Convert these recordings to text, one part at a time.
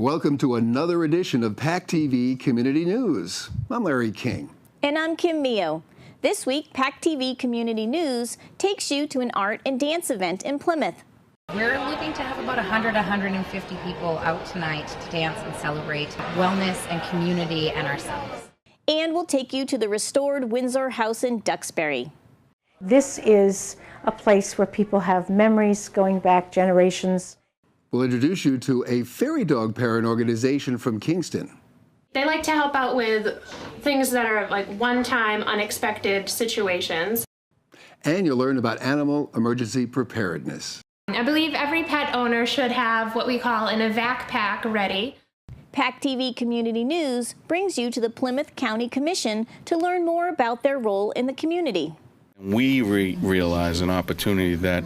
Welcome to another edition of PACTV Community News. I'm Larry King. And I'm Kim Mio. This week, PACTV Community News takes you to an art and dance event in Plymouth. We're looking to have about 150 people out tonight to dance and celebrate wellness and community and ourselves. And we'll take you to the restored Windsor House in Duxbury. This is a place where people have memories going back generations. We'll introduce you to a fairy dog parent organization from Kingston. They like to help out with things that are like one-time unexpected situations. And you'll learn about animal emergency preparedness. I believe every pet owner should have what we call an evac pack ready. PACTV Community News brings you to the Plymouth County Commission to learn more about their role in the community. We realize an opportunity that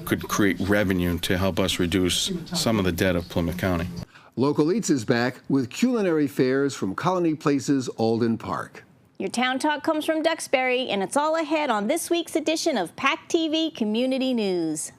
could create revenue to help us reduce some of the debt of Plymouth County. Local Eats is back with culinary fairs from Colony Place's Alden Park. Your Town Talk comes from Duxbury, and it's all ahead on this week's edition of PACTV Community News.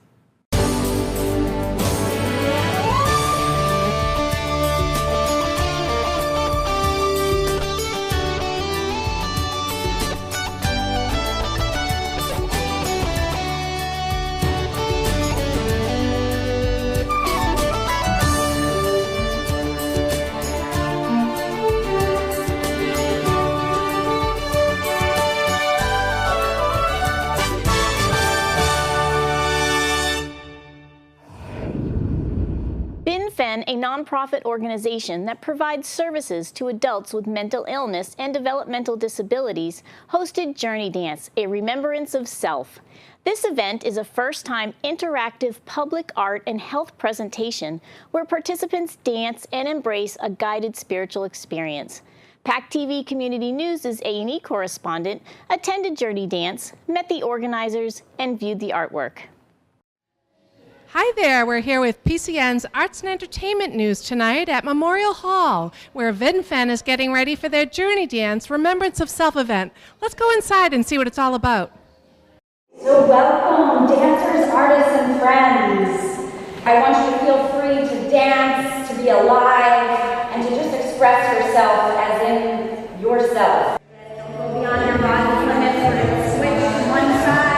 A nonprofit organization that provides services to adults with mental illness and developmental disabilities, hosted Journey Dance, a remembrance of self. This event is a first-time interactive public art and health presentation where participants dance and embrace a guided spiritual experience. PACTV Community News' A&E correspondent attended Journey Dance, met the organizers, and viewed the artwork. Hi there, we're here with PCN's Arts and Entertainment News tonight at Memorial Hall, where VinFen is getting ready for their Journey Dance Remembrance of Self event. Let's go inside and see what it's all about. So welcome, dancers, artists, and friends. I want you to feel free to dance, to be alive, and to just express yourself as in yourself. Don't go beyond your body limits. We're going to switch to one side.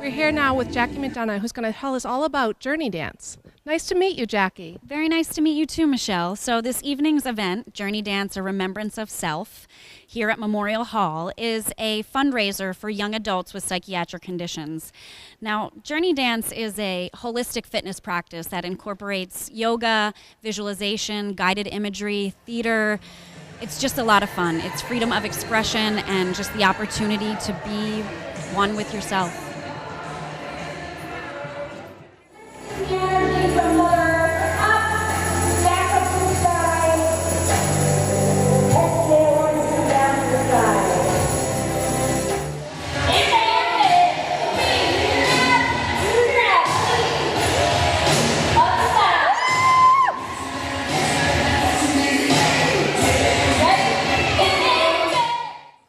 We're here now with Jackie McDonough, who's going to tell us all about Journey Dance. Nice to meet you, Jackie. Very nice to meet you too, Michelle. So this evening's event, Journey Dance, A Remembrance of Self, here at Memorial Hall, is a fundraiser for young adults with psychiatric conditions. Now, Journey Dance is a holistic fitness practice that incorporates yoga, visualization, guided imagery, theater. It's just a lot of fun. It's freedom of expression and just the opportunity to be one with yourself. Energy from lower, up, back up to the side. Exhale once and down to the side. Inhale, up and down.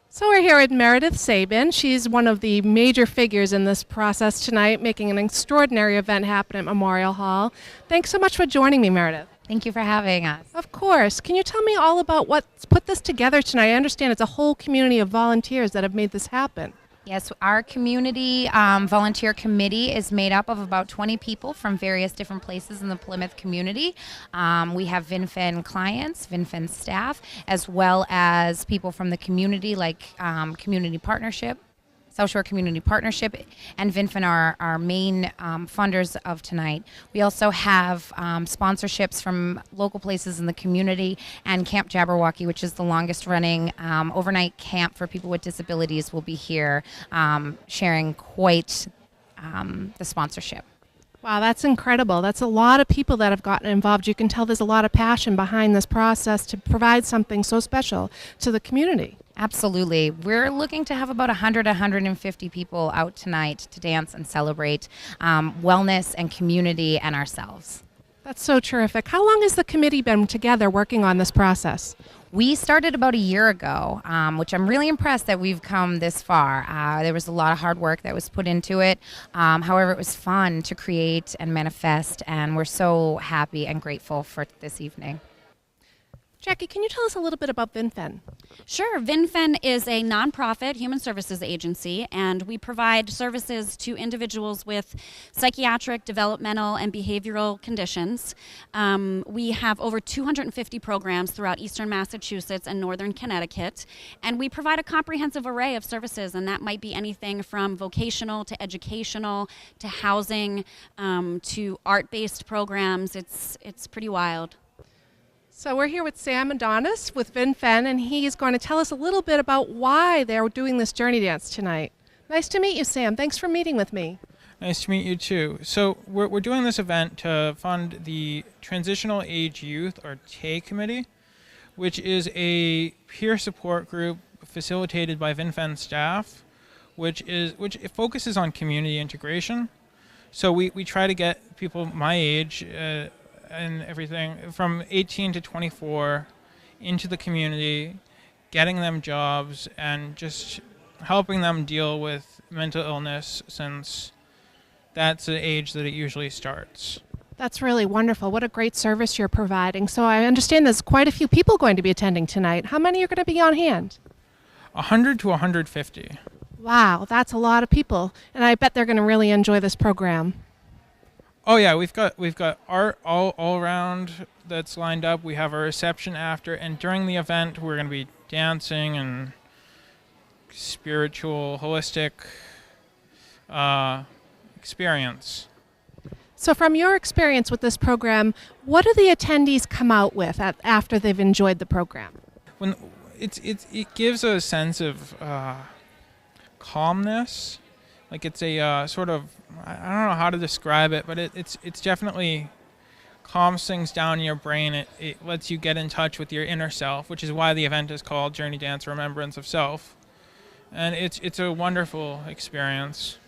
So we're here with Meredith Sabin. She's one of the major figures in this process tonight, making an extraordinary event happen at Memorial Hall. Thanks so much for joining me, Meredith. Thank you for having us. Of course. Can you tell me all about what's put this together tonight? I understand it's a whole community of volunteers that have made this happen. Yes, our community volunteer committee is made up of about 20 people from various different places in the Plymouth community. We have VinFen clients, VinFen staff, as well as people from the community like Community Partnership, South Shore Community Partnership, and VinFen are our main funders of tonight. We also have sponsorships from local places in the community, and Camp Jabberwocky, which is the longest running overnight camp for people with disabilities, will be here sharing quite the sponsorship. Wow, that's incredible. That's a lot of people that have gotten involved. You can tell there's a lot of passion behind this process to provide something so special to the community. Absolutely. We're looking to have about 150 people out tonight to dance and celebrate wellness and community and ourselves. That's so terrific. How long has the committee been together working on this process? We started about a year ago, which I'm really impressed that we've come this far. There was a lot of hard work that was put into it. However, it was fun to create and manifest, and we're so happy and grateful for this evening. Jackie, can you tell us a little bit about VinFen? Sure. VinFen is a nonprofit human services agency, and we provide services to individuals with psychiatric, developmental, and behavioral conditions. We have over 250 programs throughout eastern Massachusetts and northern Connecticut, and we provide a comprehensive array of services, and that might be anything from vocational to educational to housing to art-based programs. It's pretty wild. So we're here with Sam Adonis with VinFen, and he's going to tell us a little bit about why they're doing this Journey Dance tonight. Nice to meet you, Sam. Thanks for meeting with me. Nice to meet you, too. So we're doing this event to fund the Transitional Age Youth, or TAY Committee, which is a peer support group facilitated by VinFen staff, which it focuses on community integration. So we try to get people my age and everything from 18 to 24 into the community, getting them jobs and just helping them deal with mental illness, since that's the age that it usually starts. That's really wonderful. What a great service you're providing. So I understand there's quite a few people going to be attending tonight. How many are going to be on hand? 100 to 150. Wow, that's a lot of people. And I bet they're going to really enjoy this program. Oh yeah, we've got art all around that's lined up. We have a reception after, and during the event we're going to be dancing and spiritual, holistic experience. So from your experience with this program, what do the attendees come out with after they've enjoyed the program? When it gives a sense of calmness. Like it's a sort of, I don't know how to describe it, but it's definitely calms things down in your brain. It lets you get in touch with your inner self, which is why the event is called Journey Dance Remembrance of Self. And it's a wonderful experience.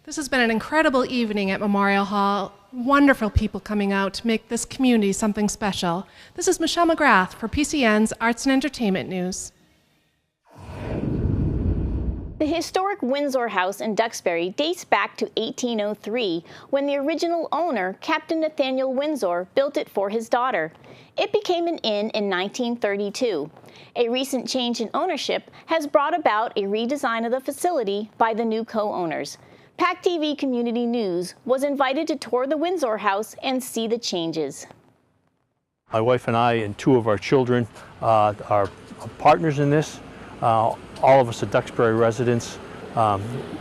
This has been an incredible evening at Memorial Hall. Wonderful people coming out to make this community something special. This is Michelle McGrath for PCN's Arts and Entertainment News. The historic Windsor House in Duxbury dates back to 1803, when the original owner, Captain Nathaniel Windsor, built it for his daughter. It became an inn in 1932. A recent change in ownership has brought about a redesign of the facility by the new co-owners. PACTV Community News was invited to tour the Windsor House and see the changes. My wife and I and two of our children are partners in this. All of us are Duxbury residents.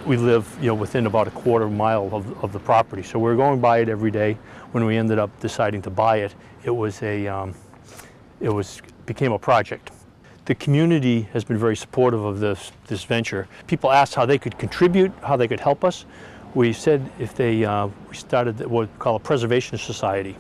We live, within about a quarter mile of the property, so we're going by it every day. When we ended up deciding to buy it, became a project. The community has been very supportive of this venture. People asked how they could contribute, how they could help us. We said if we started what we call a preservation society.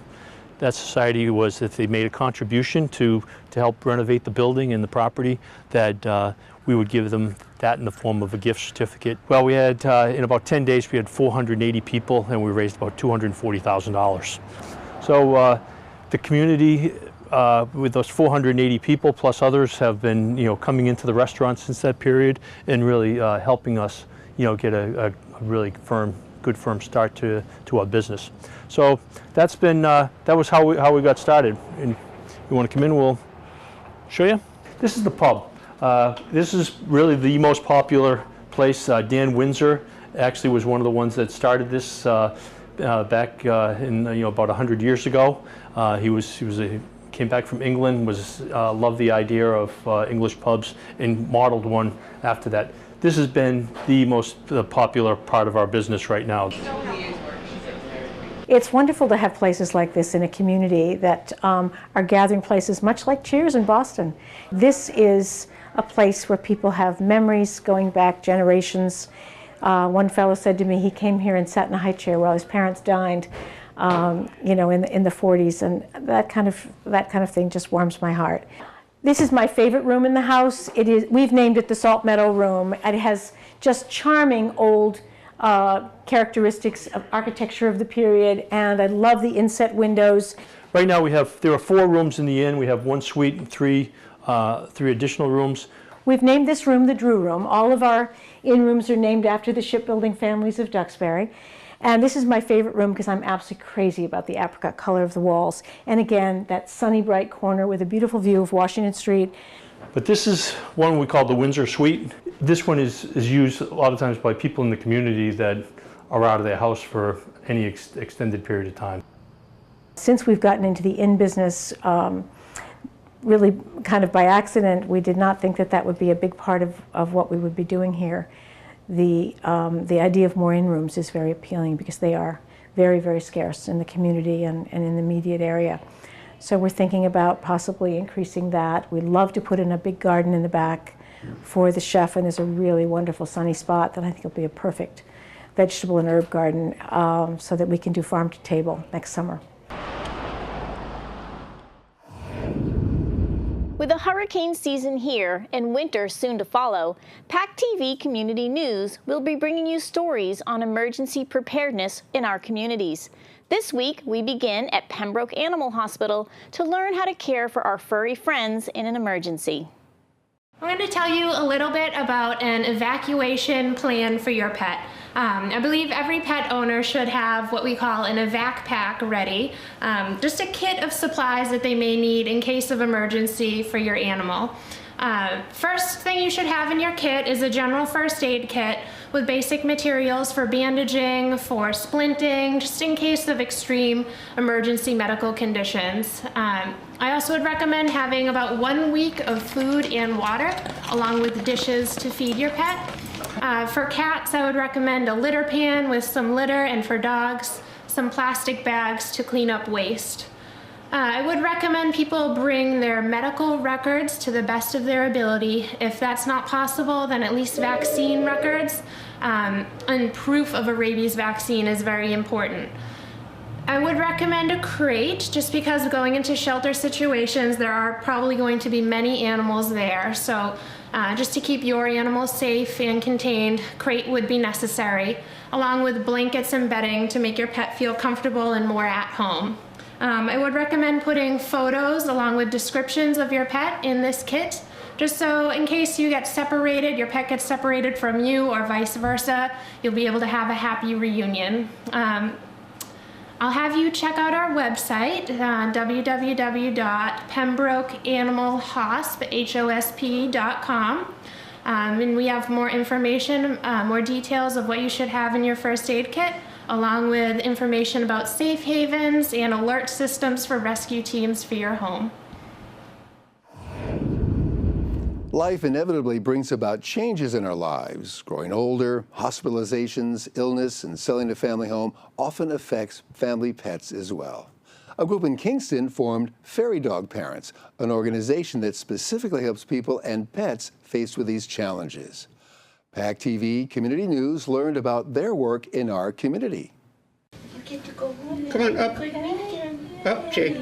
That society was if they made a contribution to help renovate the building and the property, that we would give them that in the form of a gift certificate. Well, we had, in about 10 days, we had 480 people, and we raised about $240,000. So the community, with those 480 people plus others, have been coming into the restaurant since that period and really helping us get a really good firm start to our business. So that's been that was how we got started. And you want to come in? We'll show you. This is the pub. This is really the most popular place. Dan Windsor actually was one of the ones that started this back in about 100 years ago. He came back from England, loved the idea of English pubs, and modeled one after that. This has been the most popular part of our business right now. It's wonderful to have places like this in a community that are gathering places much like Cheers in Boston. This is a place where people have memories going back generations. One fellow said to me he came here and sat in a high chair while his parents died. In the 40s, and that kind of thing just warms my heart. This is my favorite room in the house. We've named it the Salt Meadow Room. It has just charming old characteristics of architecture of the period, and I love the inset windows. Right now there are 4 rooms in the inn. We have 1 suite and 3 additional rooms. We've named this room the Drew Room. All of our inn rooms are named after the shipbuilding families of Duxbury. And this is my favorite room because I'm absolutely crazy about the apricot color of the walls. And again, that sunny, bright corner with a beautiful view of Washington Street. But this is one we call the Windsor Suite. This one is used a lot of times by people in the community that are out of their house for any extended period of time. Since we've gotten into the inn business, really kind of by accident, we did not think that that would be a big part of what we would be doing here. The idea of more inn rooms is very appealing because they are very, very scarce in the community and in the immediate area. So we're thinking about possibly increasing that. We'd love to put in a big garden in the back for the chef, and there's a really wonderful sunny spot that I think will be a perfect vegetable and herb garden so that we can do farm to table next summer. With the hurricane season here and winter soon to follow, PACTV Community News will be bringing you stories on emergency preparedness in our communities. This week, we begin at Pembroke Animal Hospital to learn how to care for our furry friends in an emergency. I'm going to tell you a little bit about an evacuation plan for your pet. I believe every pet owner should have what we call an evac pack ready, just a kit of supplies that they may need in case of emergency for your animal. First thing you should have in your kit is a general first aid kit with basic materials for bandaging, for splinting, just in case of extreme emergency medical conditions. I also would recommend having about 1 week of food and water along with dishes to feed your pet. For cats, I would recommend a litter pan with some litter, and for dogs, some plastic bags to clean up waste. I would recommend people bring their medical records to the best of their ability. If that's not possible, then at least vaccine records and proof of a rabies vaccine is very important. I would recommend a crate just because going into shelter situations, there are probably going to be many animals there. So just to keep your animals safe and contained, crate would be necessary, along with blankets and bedding to make your pet feel comfortable and more at home. I would recommend putting photos along with descriptions of your pet in this kit, just so in case you get separated, your pet gets separated from you or vice versa, you'll be able to have a happy reunion. I'll have you check out our website, www.pembrokeanimalhosp.com. And we have more information, more details of what you should have in your first aid kit, along with information about safe havens and alert systems for rescue teams for your home. Life inevitably brings about changes in our lives. Growing older, hospitalizations, illness, and selling a family home often affects family pets as well. A group in Kingston formed Fairy Dog Parents, an organization that specifically helps people and pets faced with these challenges. PACTV Community News learned about their work in our community. Come on, up. Up, Jake.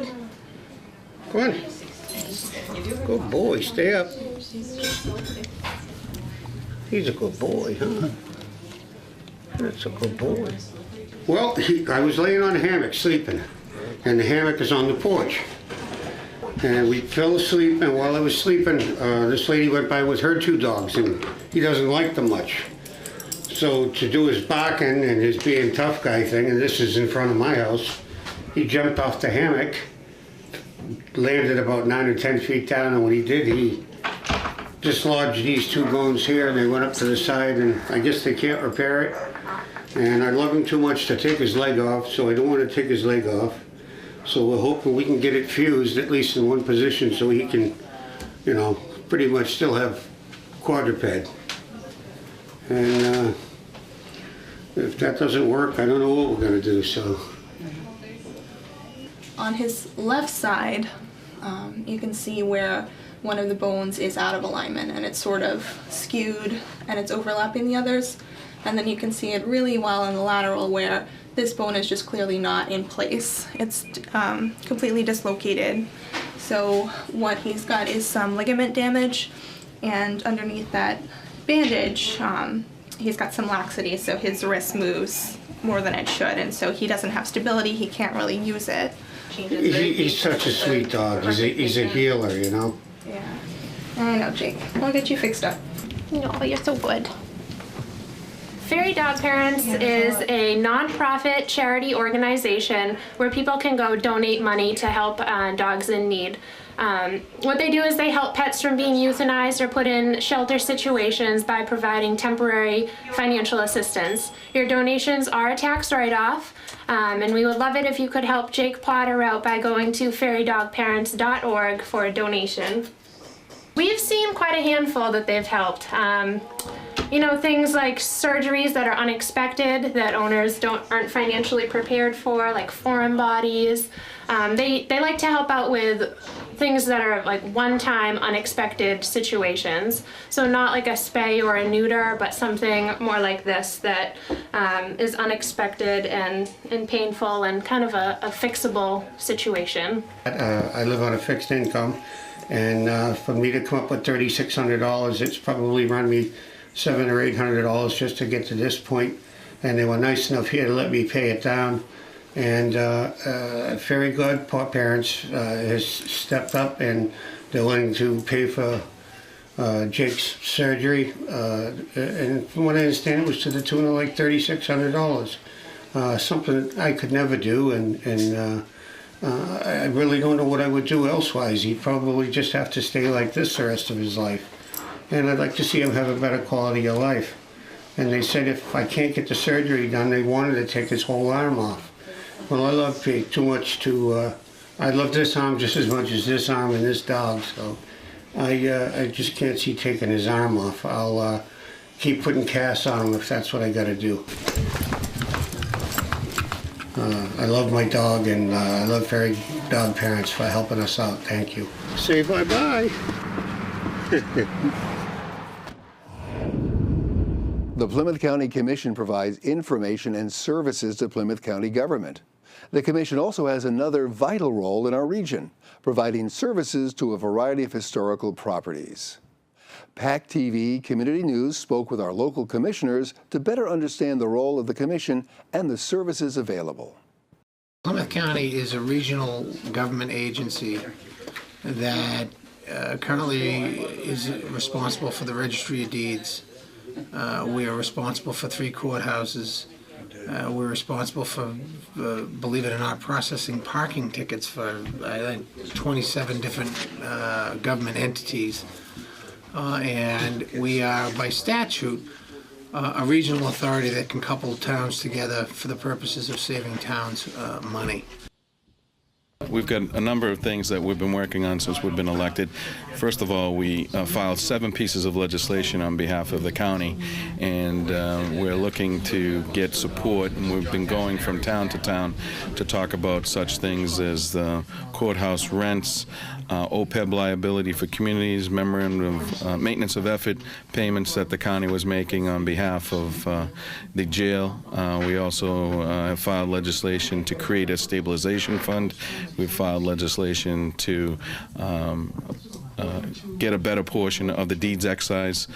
Come on. Good boy, stay up. He's a good boy, huh? That's a good boy. Well, I was laying on a hammock sleeping, and the hammock is on the porch. And we fell asleep, and while I was sleeping, this lady went by with her 2 dogs, and he doesn't like them much. So to do his barking and his being tough guy thing, and this is in front of my house, he jumped off the hammock, landed about 9 or 10 feet down, and when he did, he dislodged these 2 bones here, and they went up to the side, and I guess they can't repair it. And I love him too much to take his leg off, so I don't want to take his leg off. So we're hoping we can get it fused, at least in one position, so he can, you know, pretty much still have quadruped. And if that doesn't work, I don't know what we're going to do, so. On his left side, you can see where one of the bones is out of alignment, and it's sort of skewed and it's overlapping the others. And then you can see it really well in the lateral where this bone is just clearly not in place. It's completely dislocated. So what he's got is some ligament damage, and underneath that bandage, he's got some laxity, so his wrist moves more than it should, and so he doesn't have stability, he can't really use it. He's such a sweet dog. He's a healer, you know? Yeah. I know, Jake. I'll get you fixed up. No, you're so good. Fairy Dog Parents is a nonprofit charity organization where people can go donate money to help dogs in need. What they do is they help pets from being euthanized or put in shelter situations by providing temporary financial assistance. Your donations are a tax write-off, and we would love it if you could help Jake Potter out by going to fairydogparents.org for a donation. We've seen quite a handful that they've helped. You know, things like surgeries that are unexpected, that owners aren't financially prepared for, like foreign bodies. They like to help out with things that are like one-time unexpected situations. So not like a spay or a neuter, but something more like this that is unexpected and painful and kind of a fixable situation. I live on a fixed income, and for me to come up with $3,600, it's probably run me $700 or $800 just to get to this point, and they were nice enough here to let me pay it down. And very good. Paw Parents has stepped up, and they're willing to pay for Jake's surgery. And from what I understand, it was to the tune of like $3,600. Something I could never do, and I really don't know what I would do elsewise. He'd probably just have to stay like this the rest of his life. And I'd like to see him have a better quality of life. And they said if I can't get the surgery done, they wanted to take his whole arm off. Well, I love Jake too much to, I love this arm just as much as this arm and this dog, so I just can't see taking his arm off. I'll keep putting casts on him if that's what I gotta do. I love my dog, and I love Fairy Dog Parents for helping us out. Thank you. Say bye-bye. The Plymouth County Commission provides information and services to Plymouth County government. The Commission also has another vital role in our region, providing services to a variety of historical properties. PACTV Community News spoke with our local commissioners to better understand the role of the Commission and the services available. Plymouth County is a regional government agency that currently is responsible for the Registry of Deeds. We are responsible for 3 courthouses. We're responsible for, believe it or not, processing parking tickets for, I think, 27 different government entities. And we are, by statute, a regional authority that can couple towns together for the purposes of saving towns money. We've got a number of things that we've been working on since we've been elected. First of all, we filed 7 pieces of legislation on behalf of the county, and we're looking to get support, and we've been going from town to town to talk about such things as the courthouse rents, OPEB liability for communities, memorandum of maintenance of effort payments that the county was making on behalf of the jail. We also have filed legislation to create a stabilization fund. We've filed legislation to get a better portion of the deeds excise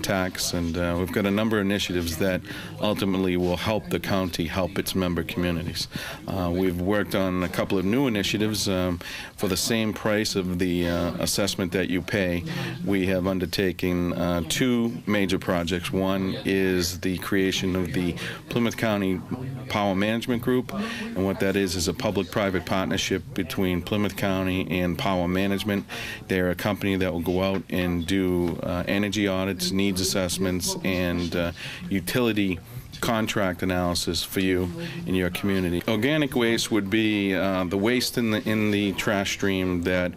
tax, and we've got a number of initiatives that ultimately will help the county help its member communities. We've worked on a couple of new initiatives for the same price of the assessment that you pay. We have undertaken 2 major projects. One is the creation of the Plymouth County Power Management Group, and what that is a public-private partnership between Plymouth County and Power Management. They're a company that will go out and do energy audits, needs assessments, and utility contract analysis for you in your community. Organic waste would be the waste in the trash stream that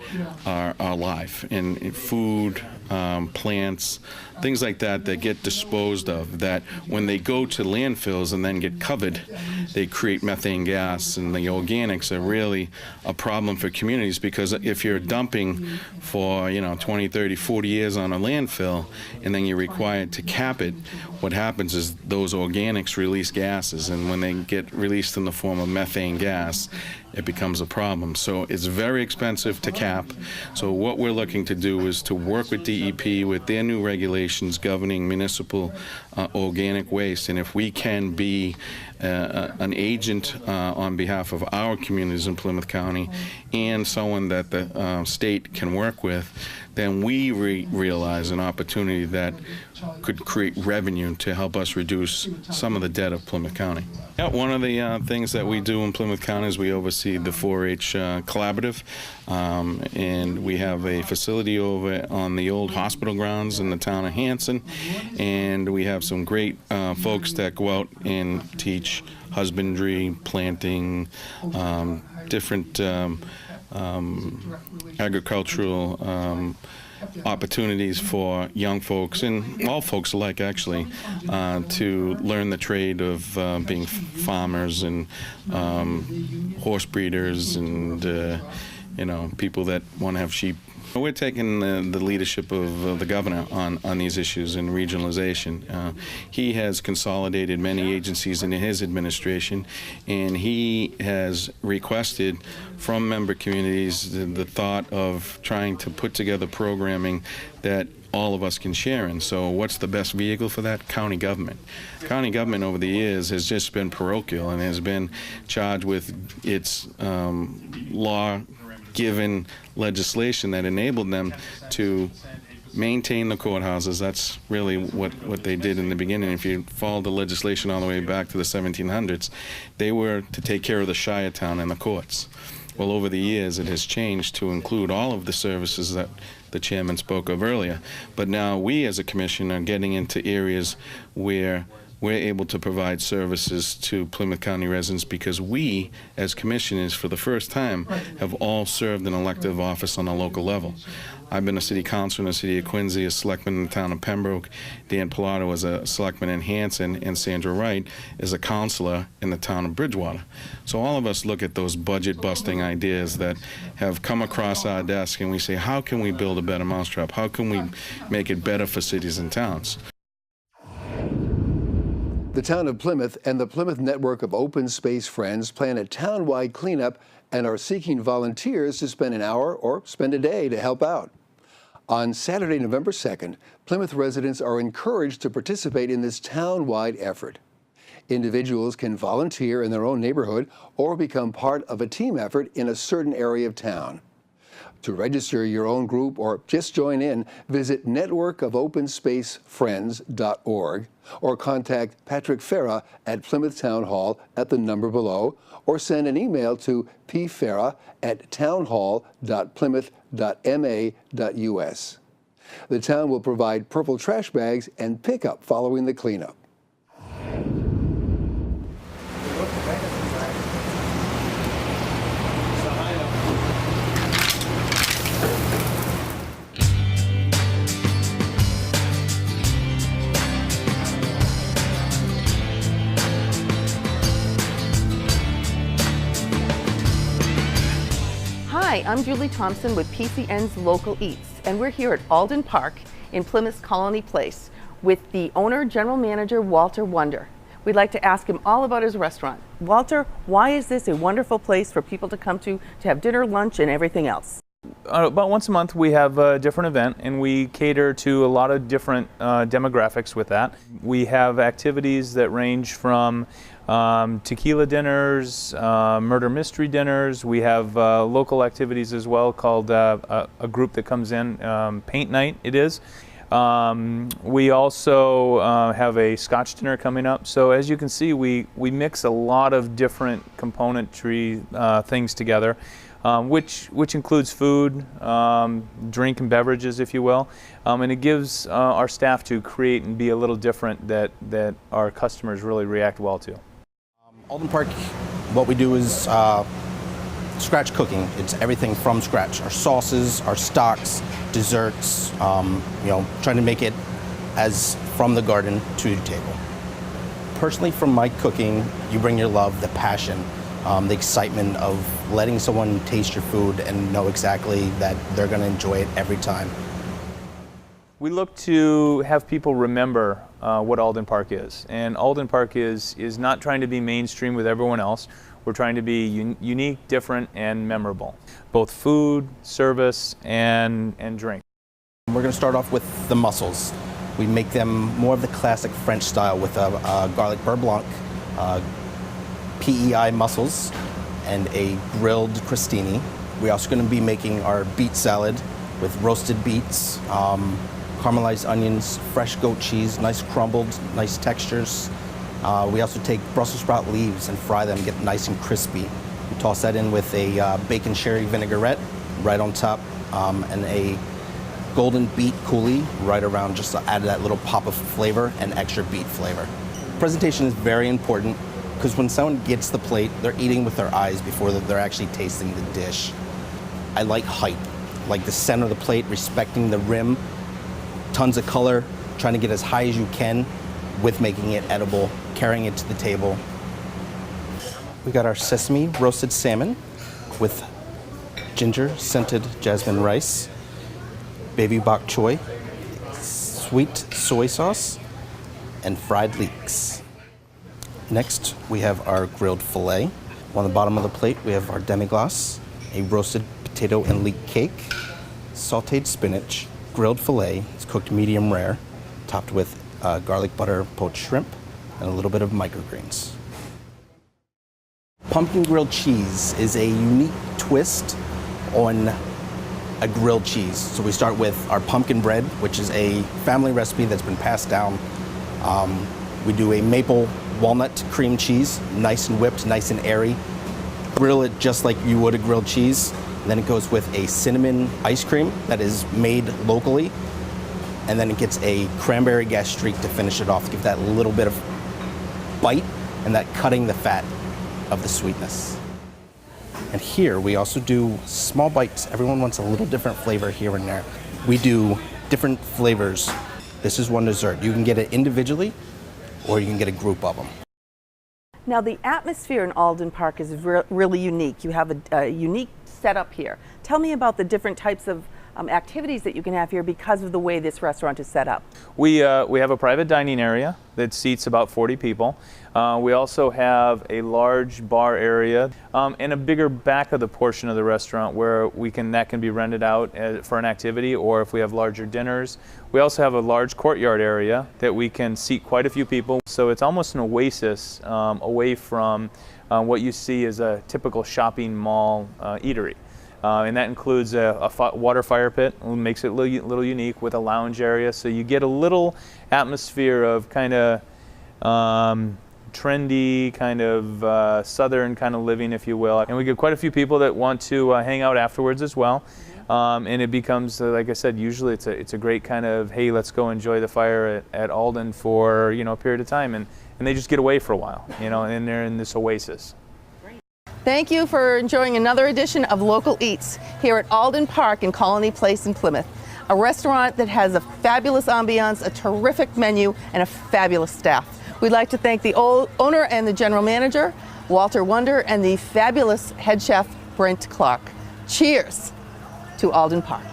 are alive, in food, plants, things like that get disposed of, that when they go to landfills and then get covered, they create methane gas, and the organics are really a problem for communities, because if you're dumping for 20, 30, 40 years on a landfill and then you're required to cap it, what happens is those organics release gases, and when they get released in the form of methane gas, it becomes a problem. So it's very expensive to cap. So what we're looking to do is to work with DEP with their new regulations governing municipal organic waste, and if we can be an agent on behalf of our communities in Plymouth County and someone that the state can work with, then we realize an opportunity that could create revenue to help us reduce some of the debt of Plymouth County. Yeah, one of the things that we do in Plymouth County is we oversee the 4-H collaborative, and we have a facility over on the old hospital grounds in the town of Hanson, and we have some great folks that go out and teach husbandry, planting, different agricultural opportunities for young folks and all folks alike, actually, to learn the trade of being farmers and horse breeders and people that want to have sheep. We're taking the leadership of the governor on these issues in regionalization. He has consolidated many agencies in his administration, and he has requested from member communities the thought of trying to put together programming that all of us can share in. So what's the best vehicle for that? County government. County government over the years has just been parochial and has been charged with its law-given legislation that enabled them to maintain the courthouses. That's really what they did in the beginning. If you follow the legislation all the way back to the 1700s, they were to take care of the shire town and the courts. Well, over the years, it has changed to include all of the services that the chairman spoke of earlier. But now we as a commission are getting into areas where we're able to provide services to Plymouth County residents because we, as commissioners, for the first time, have all served an elective office on a local level. I've been a city councilor in the city of Quincy, a selectman in the town of Pembroke. Dan Pilato was a selectman in Hanson, and Sandra Wright is a councilor in the town of Bridgewater. So all of us look at those budget-busting ideas that have come across our desk, and we say, how can we build a better mousetrap? How can we make it better for cities and towns? The town of Plymouth and the Plymouth Network of Open Space Friends plan a town-wide cleanup and are seeking volunteers to spend an hour or spend a day to help out. On Saturday, November 2nd, Plymouth residents are encouraged to participate in this town-wide effort. Individuals can volunteer in their own neighborhood or become part of a team effort in a certain area of town. To register your own group or just join in, visit networkofopenspacefriends.org or contact Patrick Farah at Plymouth Town Hall at the number below, or send an email to pfarah@townhall.plymouth.ma.us. The town will provide purple trash bags and pickup following the cleanup. Hi, I'm Julie Thompson with PCN's Local Eats, and we're here at Alden Park in Plymouth Colony Place with the owner, general manager, Walter Wonder. We'd like to ask him all about his restaurant. Walter, why is this a wonderful place for people to come to have dinner, lunch, and everything else? About once a month we have a different event, and we cater to a lot of different demographics with that. We have activities that range from tequila dinners, murder mystery dinners. We have local activities as well called a group that comes in, paint night it is. We also have a Scotch dinner coming up. So as you can see, we mix a lot of different componentry things together. Which includes food, drink and beverages, if you will, and it gives our staff to create and be a little different that our customers really react well to. Alden Park, what we do is scratch cooking. It's everything from scratch. Our sauces, our stocks, desserts, trying to make it as from the garden to the table. Personally, from my cooking, you bring your love, the passion, the excitement of letting someone taste your food and know exactly that they're going to enjoy it every time. We look to have people remember what Alden Park is. And Alden Park is not trying to be mainstream with everyone else. We're trying to be unique, different, and memorable, both food, service, and drink. We're going to start off with the mussels. We make them more of the classic French style with a garlic beurre blanc, PEI mussels, and a grilled crostini. We're also going to be making our beet salad with roasted beets, caramelized onions, fresh goat cheese, nice crumbled, nice textures. We also take Brussels sprout leaves and fry them, get nice and crispy. We toss that in with a bacon sherry vinaigrette right on top, and a golden beet coulis right around, just to add that little pop of flavor and extra beet flavor. Presentation is very important because when someone gets the plate, they're eating with their eyes before they're actually tasting the dish. I like height, like the center of the plate, respecting the rim, tons of color, trying to get as high as you can with making it edible, carrying it to the table. We got our sesame roasted salmon with ginger scented jasmine rice, baby bok choy, sweet soy sauce, and fried leeks. Next, we have our grilled filet. On the bottom of the plate, we have our demi-glace, a roasted potato and leek cake, sauteed spinach, grilled filet, it's cooked medium rare, topped with garlic butter poached shrimp, and a little bit of microgreens. Pumpkin grilled cheese is a unique twist on a grilled cheese. So we start with our pumpkin bread, which is a family recipe that's been passed down. We do a maple walnut cream cheese, nice and whipped, nice and airy. Grill it just like you would a grilled cheese. And then it goes with a cinnamon ice cream that is made locally. And then it gets a cranberry gastrique to finish it off, to give that little bit of bite and that cutting the fat of the sweetness. And here we also do small bites. Everyone wants a little different flavor here and there. We do different flavors. This is one dessert. You can get it individually or you can get a group of them. Now the atmosphere in Alden Park is really unique. You have a unique setup here. Tell me about the different types of activities that you can have here because of the way this restaurant is set up. We have a private dining area that seats about 40 people. We also have a large bar area and a bigger back of the portion of the restaurant where that can be rented out for an activity, or if we have larger dinners. We also have a large courtyard area that we can seat quite a few people. So it's almost an oasis away from what you see as a typical shopping mall eatery. And that includes a water fire pit, which makes it a little unique, with a lounge area. So you get a little atmosphere of kind of trendy, kind of southern kind of living, if you will. And we get quite a few people that want to hang out afterwards as well. And it becomes, like I said, usually it's a great kind of, hey, let's go enjoy the fire at Alden for a period of time, and they just get away for a while, and they're in this oasis. Thank you for enjoying another edition of Local Eats here at Alden Park in Colony Place in Plymouth. A restaurant that has a fabulous ambiance, a terrific menu, and a fabulous staff. We'd like to thank the owner and the general manager, Walter Wonder, and the fabulous head chef, Brent Clark. Cheers to Alden Park.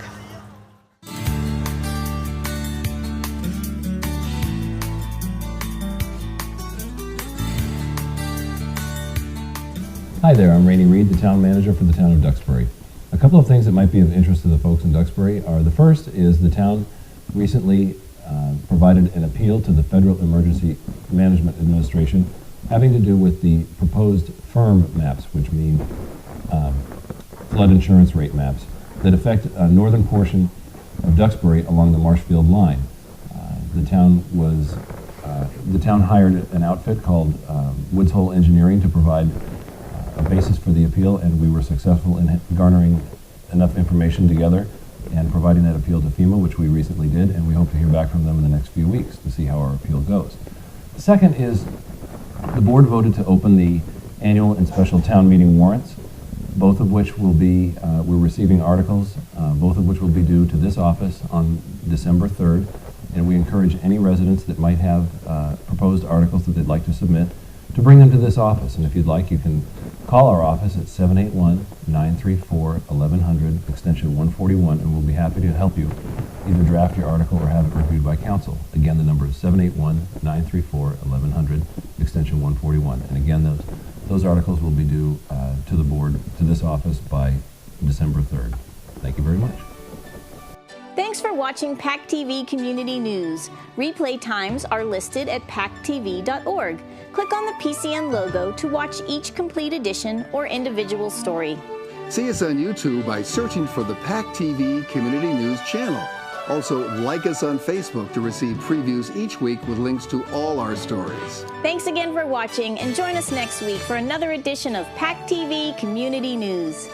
Hi there, I'm Rainey Reed, the town manager for the town of Duxbury. A couple of things that might be of interest to the folks in Duxbury are, the first is the town recently provided an appeal to the Federal Emergency Management Administration having to do with the proposed FIRM maps, which mean flood insurance rate maps, that affect a northern portion of Duxbury along the Marshfield line. The town hired an outfit called Woods Hole Engineering to provide a basis for the appeal, and we were successful in garnering enough information together and providing that appeal to FEMA, which we recently did, and we hope to hear back from them in the next few weeks to see how our appeal goes. The second is the board voted to open the annual and special town meeting warrants, both of which will be, we're receiving articles, both of which will be due to this office on December 3rd, and we encourage any residents that might have proposed articles that they'd like to submit to bring them to this office. And if you'd like, you can call our office at 781-934-1100, extension 141, and we'll be happy to help you either draft your article or have it reviewed by council. Again, the number is 781-934-1100, extension 141. And again, those articles will be due to the board, to this office, by December 3rd. Thank you very much. Thanks for watching PACTV Community News. Replay times are listed at pactv.org. Click on the PCN logo to watch each complete edition or individual story. See us on YouTube by searching for the PACTV Community News channel. Also, like us on Facebook to receive previews each week with links to all our stories. Thanks again for watching, and join us next week for another edition of PACTV Community News.